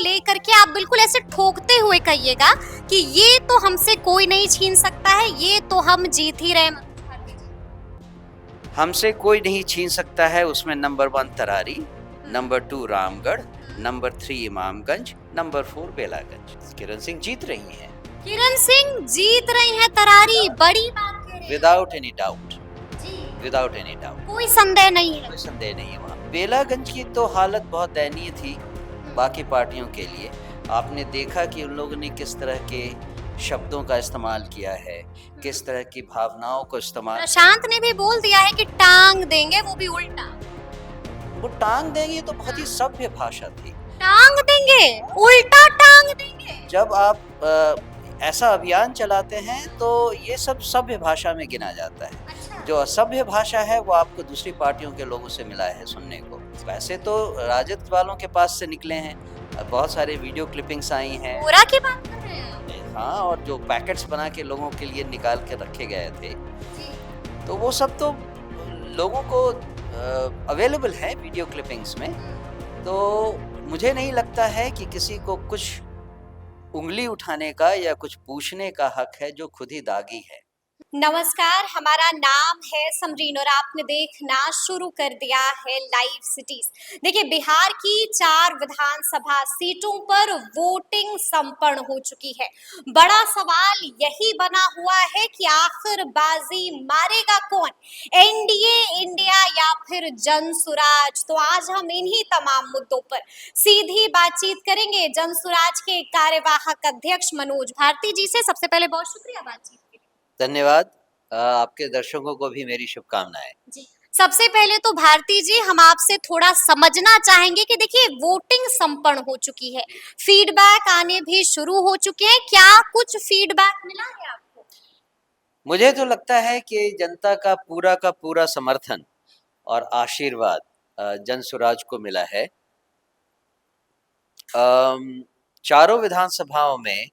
लेकर के आप बिल्कुल ऐसे ठोकते हुए कहिएगा कि ये तो हमसे कोई नहीं छीन सकता है, ये तो हम जीत ही रहे हैं। हमसे कोई नहीं छीन सकता है, उसमें number 1 Tarari, number 2 Ramgarh, number 3 Imamganj, number 4 Belaganj. Kiran Singh जीत रही हैं। किरण सिंह जीत रही हैं तरारी, बड़ी बात कह रहे हैं। विदाउट एनी डाउट, जी, विदाउट एनी डाउट, कोई संदेह नहीं है। कोई संदेह नहीं है। वहाँ बेलागंज की तो हालत बहुत दयनीय थी बाकी पार्टियों के लिए। आपने देखा कि उन लोगों ने किस तरह के शब्दों का इस्तेमाल किया है, किस तरह की भावनाओं को इस्तेमाल। प्रशांत ने भी बोल दिया है कि टांग देंगे, वो भी उल्टा। वो टांग देंगे तो बहुत ही सभ्य भाषा थी। टांग देंगे, उल्टा टांग देंगे। जब आप ऐसा अभियान चलाते हैं तो ये सब सभ्य भाषा में गिना जाता है। अच्छा। जो असभ्य भाषा है वो आपको दूसरी पार्टियों के लोगों से मिला है सुनने को। वैसे तो राजद वालों के पास से निकले हैं, बहुत सारे वीडियो क्लिपिंग्स आई हैं। पूरा की बात कर रहे हैं। हाँ, और जो पैकेट्स बना के लोगों के लिए निकाल के रखे गए थे, जी। तो वो सब तो लोगों को अवेलेबल है वीडियो क्लिपिंग्स में। तो मुझे नहीं लगता है कि किसी को कुछ उंगली उठाने का या कुछ पूछने का हक है जो खुद ही दागी है। नमस्कार, हमारा नाम है समरीन और आपने देखना शुरू कर दिया है लाइव सिटीज। देखिए, बिहार की 4 विधानसभा सीटों पर वोटिंग संपन्न हो चुकी है। बड़ा सवाल यही बना हुआ है कि आखिर बाजी मारेगा कौन, एनडीए, इंडिया या फिर जनसुराज। तो आज हम इन्हीं तमाम मुद्दों पर सीधी बातचीत करेंगे जनसुराज के कार्यवाहक अध्यक्ष मनोज भारती जी से। सबसे पहले बहुत शुक्रिया बातचीत के लिए। धन्यवाद। आपके दर्शकों को भी मेरी शुभकामनाएं। जी, सबसे पहले तो भारती जी हम आपसे थोड़ा समझना चाहेंगे कि देखिए वोटिंग संपन्न हो चुकी है, फीडबैक आने भी शुरू हो चुके हैं, क्या कुछ फीडबैक मिला है आपको? मुझे तो लगता है कि जनता का पूरा समर्थन और आशीर्वाद जनसुराज को मिला है। चारों विधानसभाओं में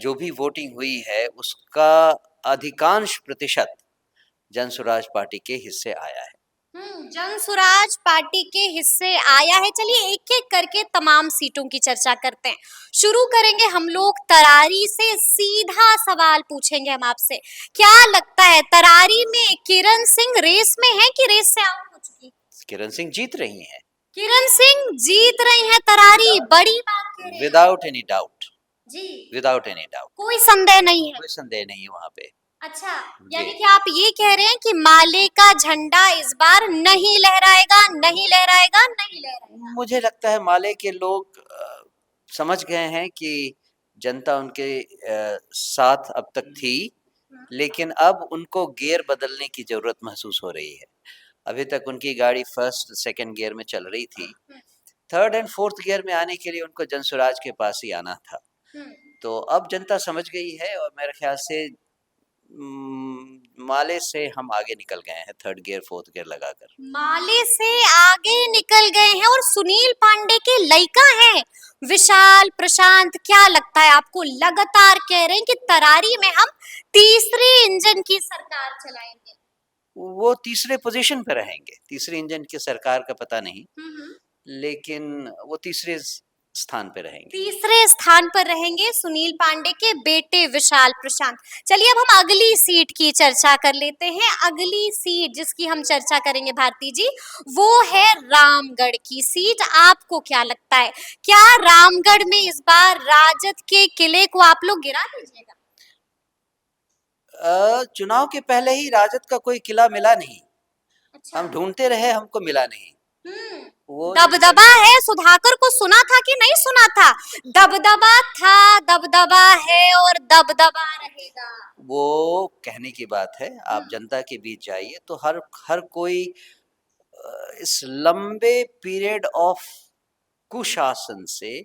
जो भी वोटिंग हुई है उसका अधिकांश प्रतिशत जनसुराज पार्टी के हिस्से आया है। जनसुराज पार्टी के हिस्से आया है। चलिए एक एक करके तमाम सीटों की चर्चा करते हैं। शुरू करेंगे हम लोग तरारी से, सीधा सवाल पूछेंगे हम आपसे। क्या लगता है तरारी में किरण सिंह रेस में है कि रेस से आउट हो चुकी? किरण सिंह जीत रही हैं। किरण सिंह जीत रही हैं तरारी, बड़ी बात कह रहे हैं। विदाउट एनी डाउट, जी, विदाउट एनी डाउट, कोई संदेह नहीं है। कोई संदेह नहीं है वहाँ पे। अच्छा, यानी कि आप ये कह रहे हैं कि माले का झंडा इस बार नहीं लहराएगा, नहीं लहराएगा, नहीं लहराएगा। मुझे लगता है माले के लोग समझ गए हैं कि जनता उनके साथ अब तक थी, लेकिन अब उनको गियर बदलने की जरूरत महसूस हो रही है। अभी तक उनकी गाड़ी फर्स्ट सेकंड गियर में चल रही थी, थर्ड एंड फोर्थ गियर में आने के लिए उनको जनसुराज के पास ही आना था। तो अब जनता समझ गई है और मेरे ख्याल से माले से हम आगे निकल गए हैं, थर्ड गियर फोर्थ गियर लगाकर माले से आगे निकल गए हैं। और सुनील पांडे के लड़का हैं विशाल प्रशांत, क्या लगता है आपको? लगातार कह रहे हैं कि तरारी में हम तीसरे इंजन की सरकार चलाएंगे। वो तीसरे पोजीशन पे रहेंगे। तीसरे इंजन की सरकार का पता नहीं, लेकिन वो तीसरे स्थान पे रहेंगे। तीसरे स्थान पर रहेंगे सुनील पांडे के बेटे विशाल प्रशांत। चलिए अब हम अगली सीट की चर्चा कर लेते हैं। अगली सीट जिसकी हम चर्चा करेंगे भारती जी, वो है रामगढ़ की सीट। आपको क्या लगता है, क्या रामगढ़ में इस बार राजद के किले को आप लोग गिरा दीजिएगा? चुनाव के पहले ही राजद का कोई किला मिला नहीं। अच्छा। हम ढूंढते रहे, हमको मिला नहीं। वो दबदबा है, सुधाकर को सुना था कि नहीं सुना था? दबदबा था, दबदबा है और दबदबा रहेगा। वो कहने की बात है। आप जनता के बीच जाइए तो हर कोई इस लंबे पीरियड ऑफ कुशासन से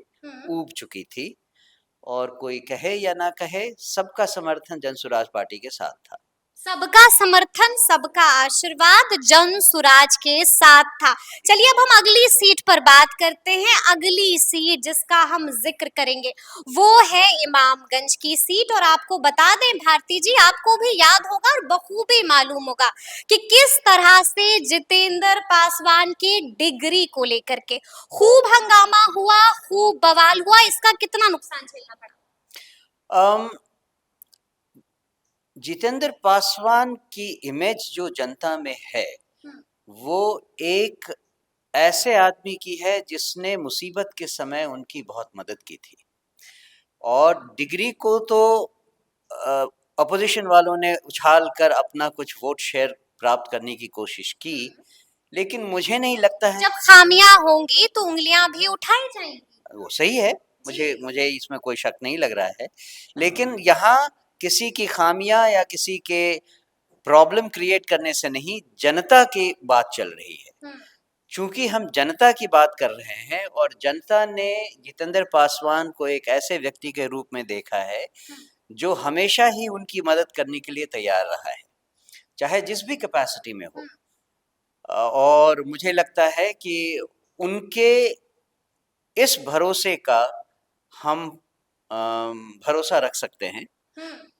ऊब चुकी थी, और कोई कहे या ना कहे सबका समर्थन जनसुराज पार्टी के साथ था। सबका समर्थन, सबका आशीर्वाद जन सुराज के साथ था। चलिए अब हम अगली सीट पर बात करते हैं। अगली सीट जिसका हम जिक्र करेंगे वो है इमामगंज की सीट। और आपको बता दें भारती जी, आपको भी याद होगा और बखूबी मालूम होगा कि किस तरह से जितेंद्र पासवान के डिग्री को लेकर के खूब हंगामा हुआ, खूब बवाल हुआ। इसका कितना नुकसान झेलना पड़ा? अम, जितेंद्र पासवान की इमेज जो जनता में है वो एक ऐसे आदमी की है जिसने मुसीबत के समय उनकी बहुत मदद की थी। और डिग्री को तो अपोजिशन वालों ने उछाल कर अपना कुछ वोट शेयर प्राप्त करने की कोशिश की, लेकिन मुझे नहीं लगता है। जब खामियां होंगी तो उंगलियां भी उठाई जाएंगी। वो सही है, मुझे मुझे इसमें कोई शक नहीं लग रहा है, लेकिन यहाँ किसी की खामियां या किसी के प्रॉब्लम क्रिएट करने से नहीं, जनता की बात चल रही है। चूंकि हम जनता की बात कर रहे हैं और जनता ने जितेंद्र पासवान को एक ऐसे व्यक्ति के रूप में देखा है जो हमेशा ही उनकी मदद करने के लिए तैयार रहा है, चाहे जिस भी कैपेसिटी में हो। और मुझे लगता है कि उनके इस भरोसे का हम भरोसा रख सकते हैं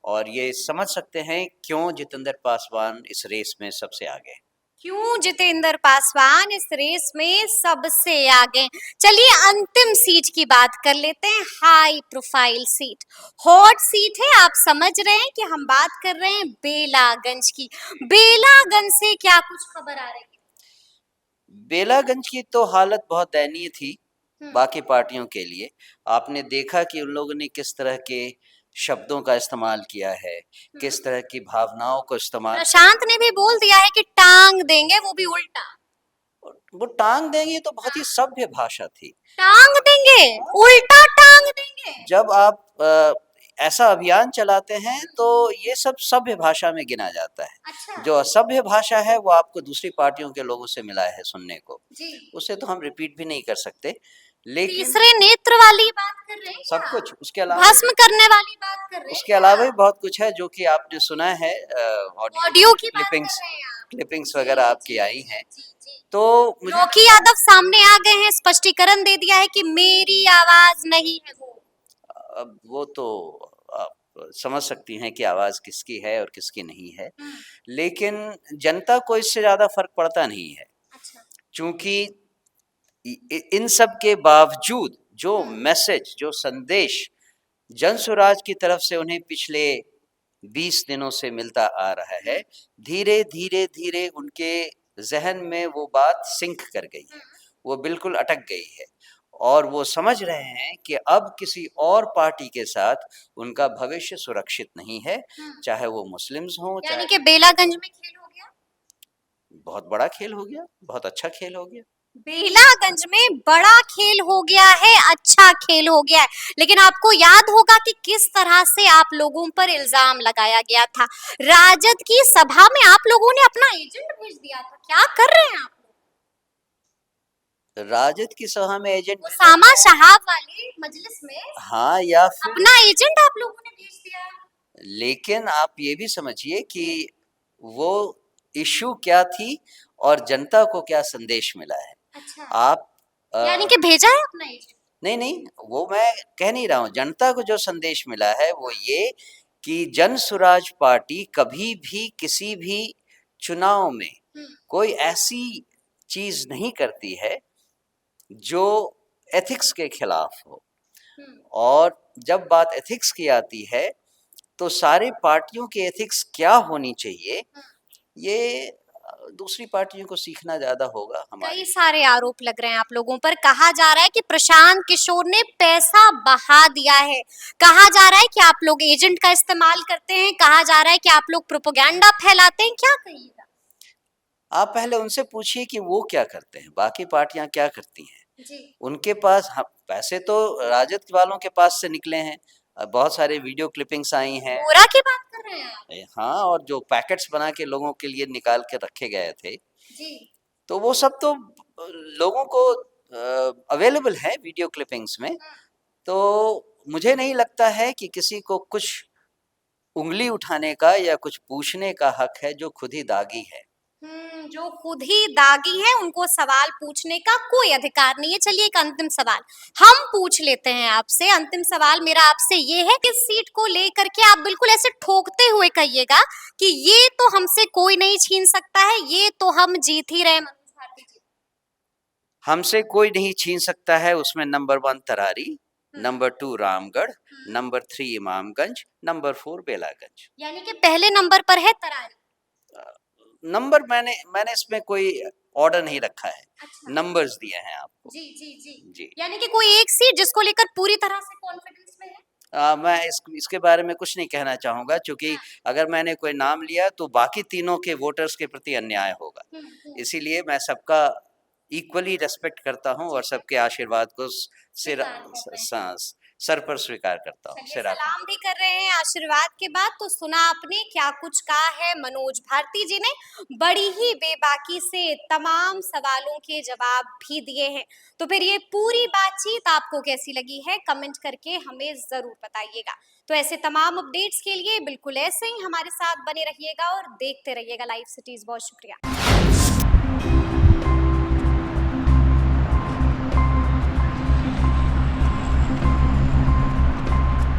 और ये समझ सकते हैं क्यों जितेंद्र पासवान इस रेस में सबसे आगे हैं। क्यों जितेंद्र पासवान इस रेस में सबसे आगे? चलिए अंतिम सीट की बात कर लेते हैं। High profile seat, hot seat है। आप समझ रहे हैं कि हम बात कर रहे हैं बेलागंज की। बेलागंज से क्या कुछ खबर आ रही है? बेलागंज की तो हालत बहुत दयनीय थी बाकी पार्टियों के लिए। आपने देखा कि उन लोगों ने किस तरह के शब्दों का इस्तेमाल किया है, किस तरह की भावनाओं को इस्तेमाल। प्रशांत ने भी बोल दिया है कि टांग देंगे, वो भी उल्टा। वो टांग देंगे तो बहुत ही सभ्य भाषा थी। टांग देंगे, उल्टा टांग देंगे। जब आप ऐसा अभियान चलाते हैं तो ये सब सभ्य भाषा में गिना जाता है। अच्छा। जो असभ्य भाषा है वो आपको दूसरी पार्टियों के लोगों से मिला है सुनने को, उसे तो हम रिपीट भी नहीं कर सकते। लेकिन तीसरे नेत्र वाली बात कर रहे हैं सब क्या? कुछ उसके अलावा, भस्म करने वाली बात कर रहे हैं उसके अलावा भी बहुत कुछ है जो कि आपने सुना है। ऑडियो की बात कर क्लिपिंग्स रहे हैं आप? क्लिपिंग्स वगैरह आपकी आई हैं। तो मुझे लोकी यादव सामने आ गए हैं, स्पष्टीकरण दे दिया है कि मेरी आवाज नहीं है वो। अब वो तो आप समझ सकती हैं कि आवाज किसकी है और किसकी नहीं है, लेकिन जनता को इससे ज्यादा फर्क पड़ता नहीं है। अच्छा। चूंकि इन सब के बावजूद जो मैसेज, जो संदेश जन स्वराज की तरफ से उन्हें पिछले 20 दिनों से मिलता आ रहा है, धीरे धीरे धीरे उनके जहन में वो बात सिंक कर गई है, वो बिल्कुल अटक गई है और वो समझ रहे हैं कि अब किसी और पार्टी के साथ उनका भविष्य सुरक्षित नहीं है, चाहे वो मुस्लिम्स हों, यानी कि बेलागंज में खेल हो गया। बहुत बड़ा खेल हो गया, बहुत अच्छा खेल हो गया। बेलागंज में बड़ा खेल हो गया है, अच्छा खेल हो गया है। लेकिन आपको याद होगा कि किस तरह से आप लोगों पर इल्जाम लगाया गया था। राजद की सभा में आप लोगों ने अपना एजेंट भेज दिया था। क्या कर रहे हैं आप? राजद की सभा में एजेंट, उसामा शहाब वाली मजलिस में हाँ, या फिर अपना एजेंट आप लोगों ने भेज दिया। लेकिन आप ये भी समझिए कि वो इशू क्या थी और जनता को क्या संदेश मिला है। अच्छा। आप यानी कि भेजा है अपना एजेंट? नहीं नहीं, वो मैं कह नहीं रहा हूँ। जनता को जो संदेश मिला है वो ये कि जन सुराज पार्टी कभी भी किसी भी चुनाव में कोई ऐसी चीज नहीं करती है जो एथिक्स के खिलाफ हो। और जब बात एथिक्स की आती है तो सारे पार्टियों की एथिक्स क्या होनी चाहिए, ये दूसरी पार्टियों को सीखना ज्यादा होगा। हमारे कई सारे आरोप लग रहे हैं आप लोगों पर। कहा जा रहा है कि प्रशांत किशोर ने पैसा बहा दिया है। कहा जा रहा है कि आप लोग एजेंट का इस्तेमाल करते हैं। कहा जा रहा है कि आप लोग प्रोपेगेंडा फैलाते हैं। क्या कहिएगा? आप पहले उनसे पूछिए कि वो क्या करते हैं, बाकी पार्टियां क्या करती हैं। जी। उनके पास पैसे तो राजद वालों के पास से निकले हैं। बहुत सारे वीडियो क्लिपिंग्स आई हैं। बोरा की बात कर रहे हैं आप? हाँ, और जो पैकेट्स बना के लोगों के लिए निकाल के रखे गए थे, जी। तो वो सब तो लोगों को अवेलेबल है वीडियो क्लिपिंग्स में। तो मुझे नहीं लगता है कि किसी को कुछ उंगली उठाने का या कुछ पूछने का हक है जो खुद ही दागी है। जो खुद ही दागी है उनको सवाल पूछने का कोई अधिकार नहीं है। चलिए एक अंतिम सवाल हम पूछ लेते हैं आपसे। अंतिम सवाल मेरा आपसे ये है कि इस सीट को लेकर के आप बिल्कुल ऐसे ठोकते हुए कहिएगा कि ये तो हमसे कोई नहीं छीन सकता है, ये तो हम जीत ही रहे मनोज भारती जी। हमसे कोई नहीं छीन सकता है, उसमें number 1 Tarari, number 2 Ramgarh, number 3 Imamganj, number 4 Belaganj. यानी कि पहले नंबर पर है तरारी। नंबर मैंने इसमें कोई ऑर्डर नहीं रखा है, अच्छा। नंबर्स दिए हैं आपको। जी जी जी। जी। यानी कि कोई एक सीट जिसको लेकर पूरी तरह से कॉन्फिडेंस में है। मैं इसके बारे में कुछ नहीं कहना चाहूँगा, क्योंकि अगर मैंने कोई नाम लिया तो बाकी तीनों के वोटर्स के प्रति अन्याय होगा। इसीलिए मैं सबका इक्वली रिस्पेक्ट करता हूँ और सबके आशीर्वाद को सर पर स्वीकार करता हूँ। चलिए सलाम भी कर रहे हैं आशीर्वाद के बाद। तो सुना आपने क्या कुछ कहा है मनोज भारती जी ने, बड़ी ही बेबाकी से तमाम सवालों के जवाब भी दिए हैं। तो फिर ये पूरी बातचीत आपको कैसी लगी है कमेंट करके हमें जरूर बताइएगा। तो ऐसे तमाम अपडेट्स के लिए बिल्कुल ऐसे ही हमारे साथ बने रहिएगा और देखते रहिएगा लाइव सिटीज। बहुत शुक्रिया।